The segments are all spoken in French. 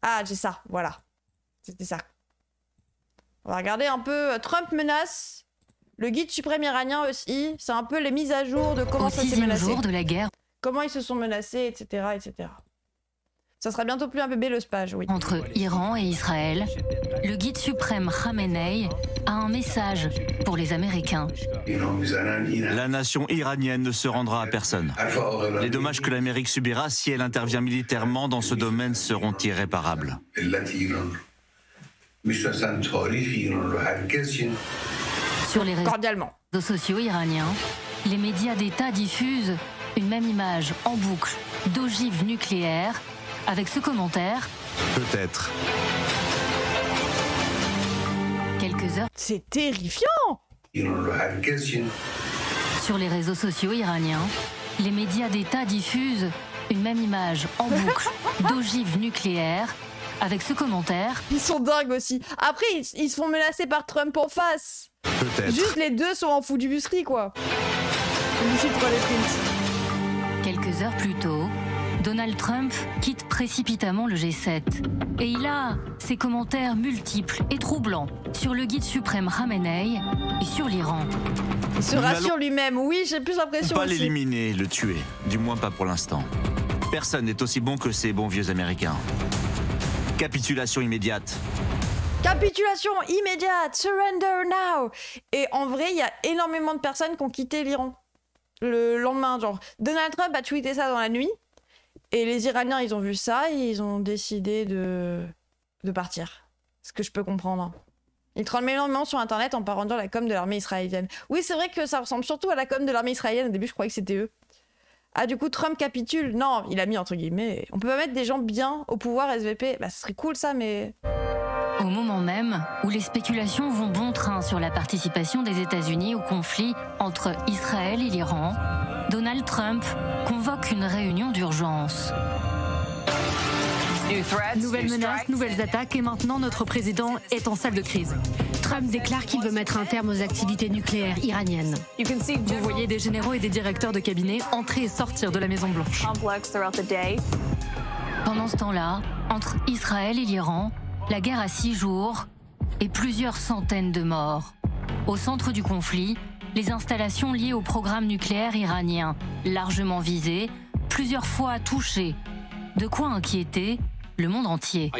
Ah, j'ai ça, voilà. C'était ça. On va regarder un peu. Trump menace. Le guide suprême iranien aussi. C'est un peu les mises à jour de comment ça s'est menacé. Jour de la guerre. Comment ils se sont menacés, etc., etc. Ça sera bientôt plus un bébé le spage, oui. Entre Iran et Israël, le guide suprême Khamenei a un message pour les Américains. La nation iranienne ne se rendra à personne. Les dommages que l'Amérique subira si elle intervient militairement dans ce domaine seront irréparables. Sur les réseaux sociaux iraniens, les médias d'État diffusent une même image en boucle d'ogive nucléaire avec ce commentaire. Peut-être. Quelques heures. C'est terrifiant. Sur les réseaux sociaux iraniens, les médias d'État diffusent une même image en boucle d'ogive nucléaire avec ce commentaire. Ils sont dingues aussi. Après, ils se font menacer par Trump en face. Peut-être. Juste les deux sont en fou du busserie, quoi. Quelques heures plus tôt, Donald Trump quitte précipitamment le G7. Et il a ses commentaires multiples et troublants sur le guide suprême Khamenei et sur l'Iran. Il se rassure lui-même, oui, j'ai plus l'impression Pas aussi. l'éliminer, le tuer. Du moins pas pour l'instant. Personne n'est aussi bon que ces bons vieux Américains. Capitulation immédiate. Capitulation immédiate, surrender now. Et en vrai, il y a énormément de personnes qui ont quitté l'Iran le lendemain. Genre, Donald Trump a tweeté ça dans la nuit. Et les Iraniens, ils ont vu ça et ils ont décidé de partir. Ce que je peux comprendre. Ils trollent énormément sur Internet en parodiant la com de l'armée israélienne. Oui, c'est vrai que ça ressemble surtout à la com de l'armée israélienne. Au début, je croyais que c'était eux. Ah, du coup, Trump capitule. Non, il a mis entre guillemets. On peut pas mettre des gens bien au pouvoir SVP. Bah, ce serait cool ça, mais... Au moment même où les spéculations vont bon train sur la participation des États-Unis au conflit entre Israël et l'Iran, Donald Trump convoque une réunion d'urgence. Nouvelles menaces, nouvelles attaques et maintenant notre président est en salle de crise. Trump déclare qu'il veut mettre un terme aux activités nucléaires iraniennes. Vous voyez des généraux et des directeurs de cabinet entrer et sortir de la Maison-Blanche. Pendant ce temps-là, entre Israël et l'Iran, la guerre a 6 jours et plusieurs centaines de morts. Au centre du conflit, les installations liées au programme nucléaire iranien, largement visées, plusieurs fois touchées. De quoi inquiéter le monde entier.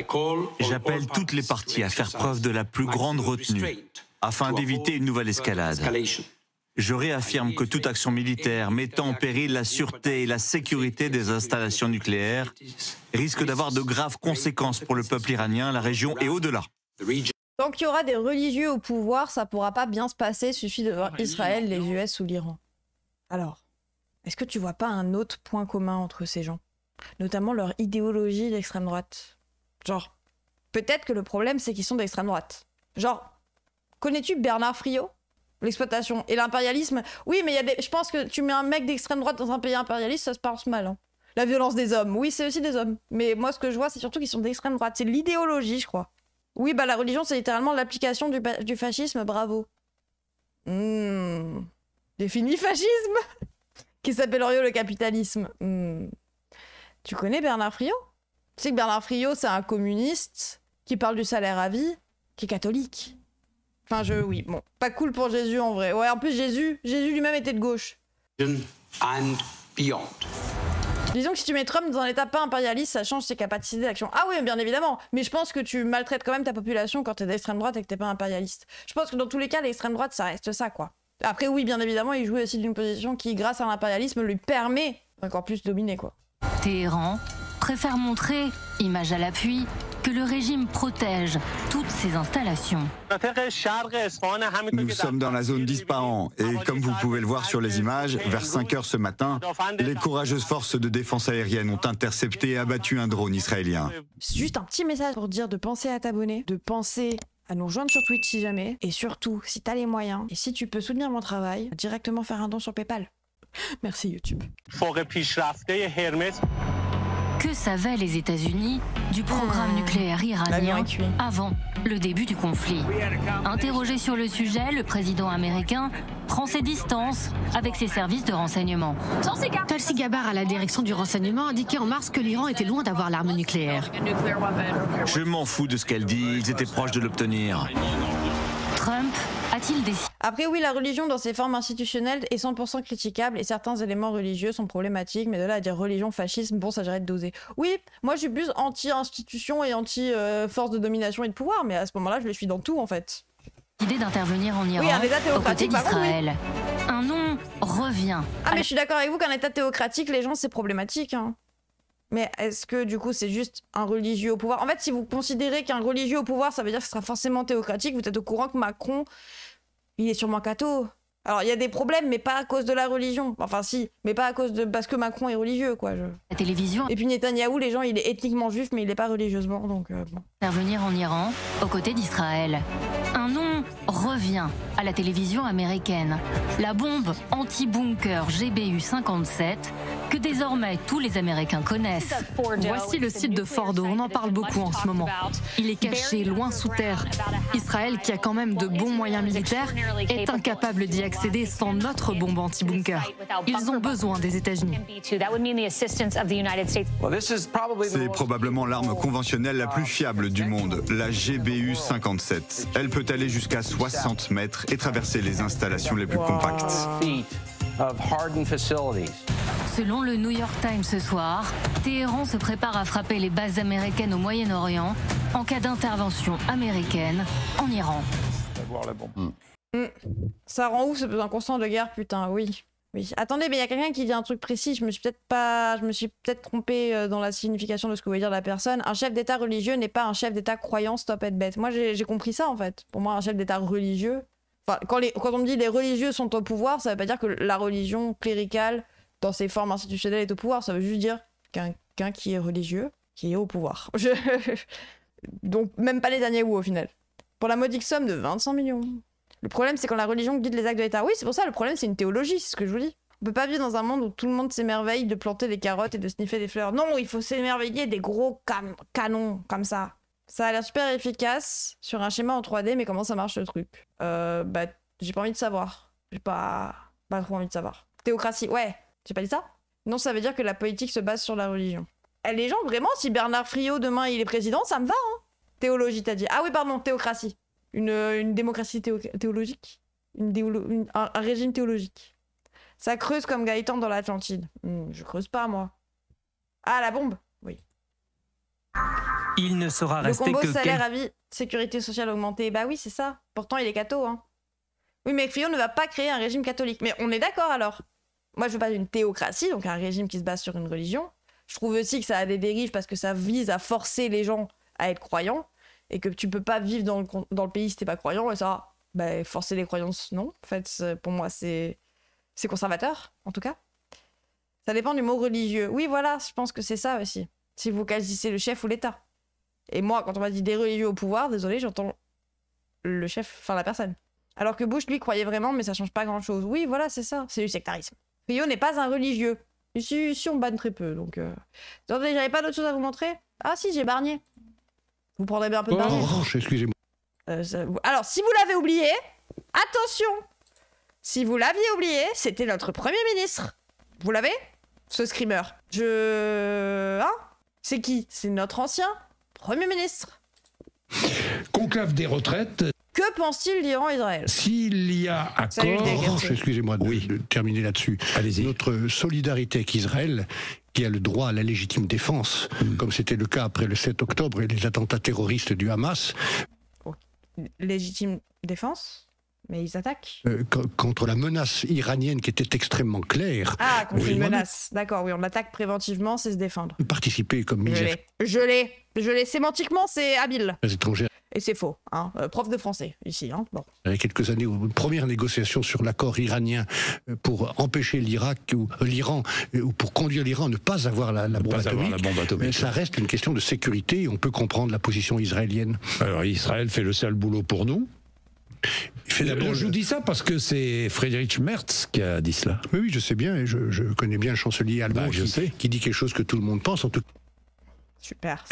J'appelle toutes les parties à faire preuve de la plus grande retenue afin d'éviter une nouvelle escalade. Je réaffirme que toute action militaire mettant en péril la sûreté et la sécurité des installations nucléaires risque d'avoir de graves conséquences pour le peuple iranien, la région et au-delà. Tant qu'il y aura des religieux au pouvoir, ça pourra pas bien se passer, suffit de voir Israël, les US ou l'Iran. Alors, est-ce que tu vois pas un autre point commun entre ces gens ? Notamment leur idéologie d'extrême droite. Genre, peut-être que le problème c'est qu'ils sont d'extrême droite. Genre, connais-tu Bernard Friot ? L'exploitation et l'impérialisme. Oui, mais je pense que tu mets un mec d'extrême droite dans un pays impérialiste, ça se passe mal. Hein. La violence des hommes. Oui, c'est aussi des hommes. Mais moi, ce que je vois, c'est surtout qu'ils sont d'extrême droite. C'est l'idéologie, je crois. Oui, bah la religion, c'est littéralement l'application du fascisme. Bravo. Défini fascisme qui s'appelle le capitalisme. Tu connais Bernard Friot ? Tu sais que Bernard Friot, c'est un communiste qui parle du salaire à vie, qui est catholique. Enfin, oui, bon, pas cool pour Jésus en vrai. Ouais, en plus, Jésus lui-même était de gauche. And beyond. Disons que si tu mets Trump dans un état pas impérialiste, ça change ses capacités d'action. Ah oui, bien évidemment, mais je pense que tu maltraites quand même ta population quand t'es d'extrême droite et que t'es pas impérialiste. Je pense que dans tous les cas, l'extrême droite, ça reste ça, quoi. Après, oui, bien évidemment, il joue aussi d'une position qui, grâce à l'impérialisme, lui permet encore plus de dominer, quoi. Téhéran préfère montrer, image à l'appui, que le régime protège toutes ses installations. Nous sommes dans la zone d'Ispahan et comme vous pouvez le voir sur les images, vers 5 heures ce matin, les courageuses forces de défense aérienne ont intercepté et abattu un drone israélien. Juste un petit message pour dire de penser à t'abonner, de penser à nous rejoindre sur Twitch si jamais, et surtout, si t'as les moyens, et si tu peux soutenir mon travail, directement faire un don sur PayPal. Merci YouTube. Que savaient les États-Unis du programme nucléaire iranien avant le début du conflit. Interrogé sur le sujet, le président américain prend ses distances avec ses services de renseignement. Tulsi Gabbard, à la direction du renseignement, a indiqué en mars que l'Iran était loin d'avoir l'arme nucléaire. Je m'en fous de ce qu'elle dit, ils étaient proches de l'obtenir. Trump a-t-il décidé? Après oui, la religion dans ses formes institutionnelles est 100% critiquable et certains éléments religieux sont problématiques, mais de là à dire religion, fascisme, bon, ça j'arrête de doser. Oui, moi je suis plus anti-institution et anti-force de domination et de pouvoir, mais à ce moment-là, je le suis dans tout en fait. L'idée d'intervenir en Iran, Oui, un état aux côtés théocratique, par contre, oui. d'Israël. Un nom revient. Ah mais je suis d'accord avec vous qu'un état théocratique, les gens, c'est problématique, hein. Mais est-ce que du coup c'est juste un religieux au pouvoir? En fait, si vous considérez qu'un religieux au pouvoir, ça veut dire que ce sera forcément théocratique, vous êtes au courant que Macron, il est sûrement catho. Alors il y a des problèmes, mais pas à cause de la religion. Enfin si, mais pas à cause de... parce que Macron est religieux, quoi. La télévision. Et puis Netanyahou, les gens, il est ethniquement juif, mais il est pas religieusement, donc bon. Intervenir en Iran, aux côtés d'Israël. Un nom revient à la télévision américaine. La bombe anti-bunker GBU-57 que désormais tous les Américains connaissent. Voici le site de Fordo, on en parle beaucoup en ce moment. Il est caché, loin sous terre. Israël, qui a quand même de bons moyens militaires, est incapable d'y accéder sans notre bombe anti-bunker. Ils ont besoin des États-Unis. C'est probablement l'arme conventionnelle la plus fiable du monde, la GBU-57. Elle peut aller jusqu'à 60 mètres et traverser les installations les plus compactes. Selon le New York Times ce soir, Téhéran se prépare à frapper les bases américaines au Moyen-Orient en cas d'intervention américaine en Iran. Ça rend ouf ce besoin constant de guerre, putain, oui. Oui. Attendez, mais il y a quelqu'un qui dit un truc précis, je me suis peut-être trompée dans la signification de ce que voulait dire la personne. Un chef d'État religieux n'est pas un chef d'État croyant, stop être bête. Moi j'ai compris ça en fait. Pour moi, un chef d'État religieux... Enfin, quand on me dit les religieux sont au pouvoir, ça veut pas dire que la religion cléricale, dans ses formes institutionnelles, est au pouvoir. Ça veut juste dire qu'un qui est religieux, qui est au pouvoir. Donc même pas Netanyahou au final. Pour la modique somme de 25 millions. Le problème, c'est quand la religion guide les actes de l'État. Oui, c'est pour ça, le problème, c'est une théologie, c'est ce que je vous dis. On peut pas vivre dans un monde où tout le monde s'émerveille de planter des carottes et de sniffer des fleurs. Non, il faut s'émerveiller des gros canons, comme ça. Ça a l'air super efficace sur un schéma en 3D, mais comment ça marche le truc? Bah, j'ai pas envie de savoir. J'ai pas trop envie de savoir. Théocratie, ouais. J'ai pas dit ça? Non, ça veut dire que la politique se base sur la religion. Eh, les gens, vraiment, si Bernard Friot, demain, il est président, ça me va, hein. Théologie, t'as dit. Ah oui, pardon, théocratie. Une démocratie théologique, un régime théologique. Ça creuse comme Gaëtan dans l'Atlantide. Je creuse pas, moi. Ah, la bombe. Oui. Il ne sera resté le combo que salaire à vie, sécurité sociale augmentée. Bah oui, c'est ça. Pourtant, il est catho, hein. Oui, mais Friot ne va pas créer un régime catholique. Mais on est d'accord, alors. Moi, je veux pas d'une théocratie, donc un régime qui se base sur une religion. Je trouve aussi que ça a des dérives parce que ça vise à forcer les gens à être croyants. Et que tu peux pas vivre dans le pays si t'es pas croyant, et ça, bah, forcer les croyances, non. En fait, pour moi, c'est conservateur, en tout cas. Ça dépend du mot religieux. Oui, voilà, je pense que c'est ça aussi. Si vous quasissez le chef ou l'État. Et moi, quand on m'a dit des religieux au pouvoir, désolé, j'entends le chef, enfin la personne. Alors que Bush, lui, croyait vraiment, mais ça change pas grand-chose. Oui, voilà, c'est ça, c'est du sectarisme. Rio n'est pas un religieux. Ici, on banne très peu, donc... Attendez, j'avais pas d'autre chose à vous montrer? Ah si, j'ai Barnier. Vous prendrez bien un peu de Barnier. Oh, excusez-moi. Alors, si vous l'avez oublié, attention! Si vous l'aviez oublié, c'était notre Premier ministre. Vous l'avez? Ce screamer. Hein? C'est qui? C'est notre ancien Premier ministre. Conclave des retraites. Que pense-t-il d'Iran-Israël? S'il y a accord, excusez-moi de terminer là-dessus, notre solidarité avec Israël, qui a le droit à la légitime défense, comme c'était le cas après le 7 octobre et les attentats terroristes du Hamas. Légitime défense? Mais ils attaquent contre la menace iranienne qui était extrêmement claire. Ah, contre une menace. D'accord, oui, on attaque préventivement, c'est se défendre. Participer comme ministre. Je l'ai. Sémantiquement, c'est habile. Les étrangers. Et c'est faux, hein. Prof de français, ici. Hein. Bon. Il y a quelques années, une première négociation sur l'accord iranien pour empêcher l'Iran, ou pour conduire l'Iran à ne pas avoir la bombe atomique. Mais ça reste une question de sécurité et on peut comprendre la position israélienne. Alors Israël fait le sale boulot pour nous. Je vous dis ça parce que c'est Friedrich Merz qui a dit cela. Oui, je sais bien, et je connais bien le chancelier allemand qui dit quelque chose que tout le monde pense. En tout... Super,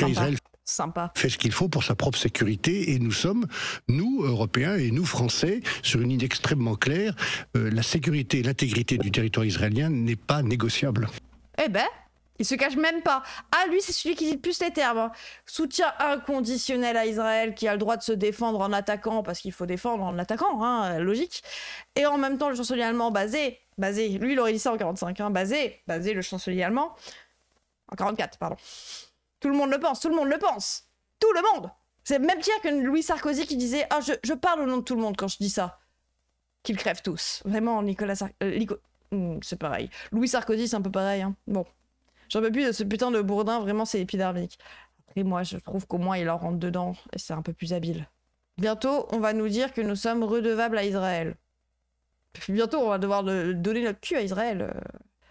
Sympa. Fait ce qu'il faut pour sa propre sécurité et nous sommes, nous, Européens et nous, Français, sur une ligne extrêmement claire. La sécurité et l'intégrité du territoire israélien n'est pas négociable. Eh ben, il se cache même pas. Ah, lui, c'est celui qui dit le plus les termes. Hein. Soutien inconditionnel à Israël qui a le droit de se défendre en attaquant, parce qu'il faut défendre en attaquant, hein, logique. Et en même temps, le chancelier allemand basé, lui, il aurait dit ça en 45, hein, basé le chancelier allemand, en 44, pardon. Tout le monde le pense. Tout le monde. C'est même pire que Louis Sarkozy qui disait « Ah, je parle au nom de tout le monde quand je dis ça. » Qu'ils crèvent tous. Vraiment, c'est pareil. Louis Sarkozy, c'est un peu pareil. Hein. Bon. J'en peux plus de ce putain de Bourdin, vraiment c'est épidermique. Après moi je trouve qu'au moins il en rentre dedans et c'est un peu plus habile. Bientôt on va nous dire que nous sommes redevables à Israël. Puis bientôt on va devoir donner notre cul à Israël.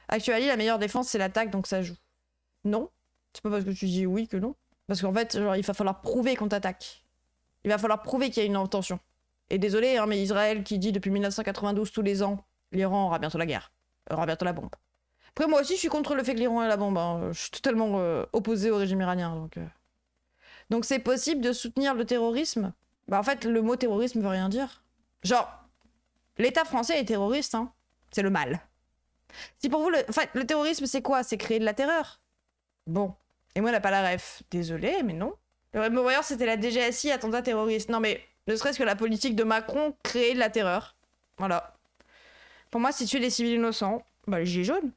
Actuellement la meilleure défense c'est l'attaque donc ça joue. Non, c'est pas parce que tu dis oui que non. Parce qu'en fait genre, il va falloir prouver qu'on t'attaque. Il va falloir prouver qu'il y a une intention. Et désolé hein, mais Israël qui dit depuis 1992 tous les ans l'Iran aura bientôt la guerre. Aura bientôt la bombe. Après, moi aussi, je suis contre le fait que l'Iran ait la bombe. Hein. Je suis totalement opposé au régime iranien. Donc c'est possible de soutenir le terrorisme. Bah, en fait, le mot terrorisme veut rien dire. Genre, l'État français est terroriste. Hein. C'est le mal. Si pour vous, le terrorisme, c'est quoi? C'est créer de la terreur. Bon. Et moi, on n'a pas la ref. Désolé, mais non. Le Rainbow Warrior, c'était la DGSI, attentat terroriste. Non, mais ne serait-ce que la politique de Macron, créer de la terreur. Voilà. Pour moi, c'est tuer des civils innocents. Bah, les gilets jaunes.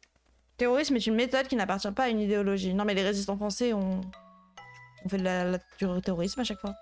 Terrorisme est une méthode qui n'appartient pas à une idéologie. Non mais les résistants français ont fait du terrorisme à chaque fois.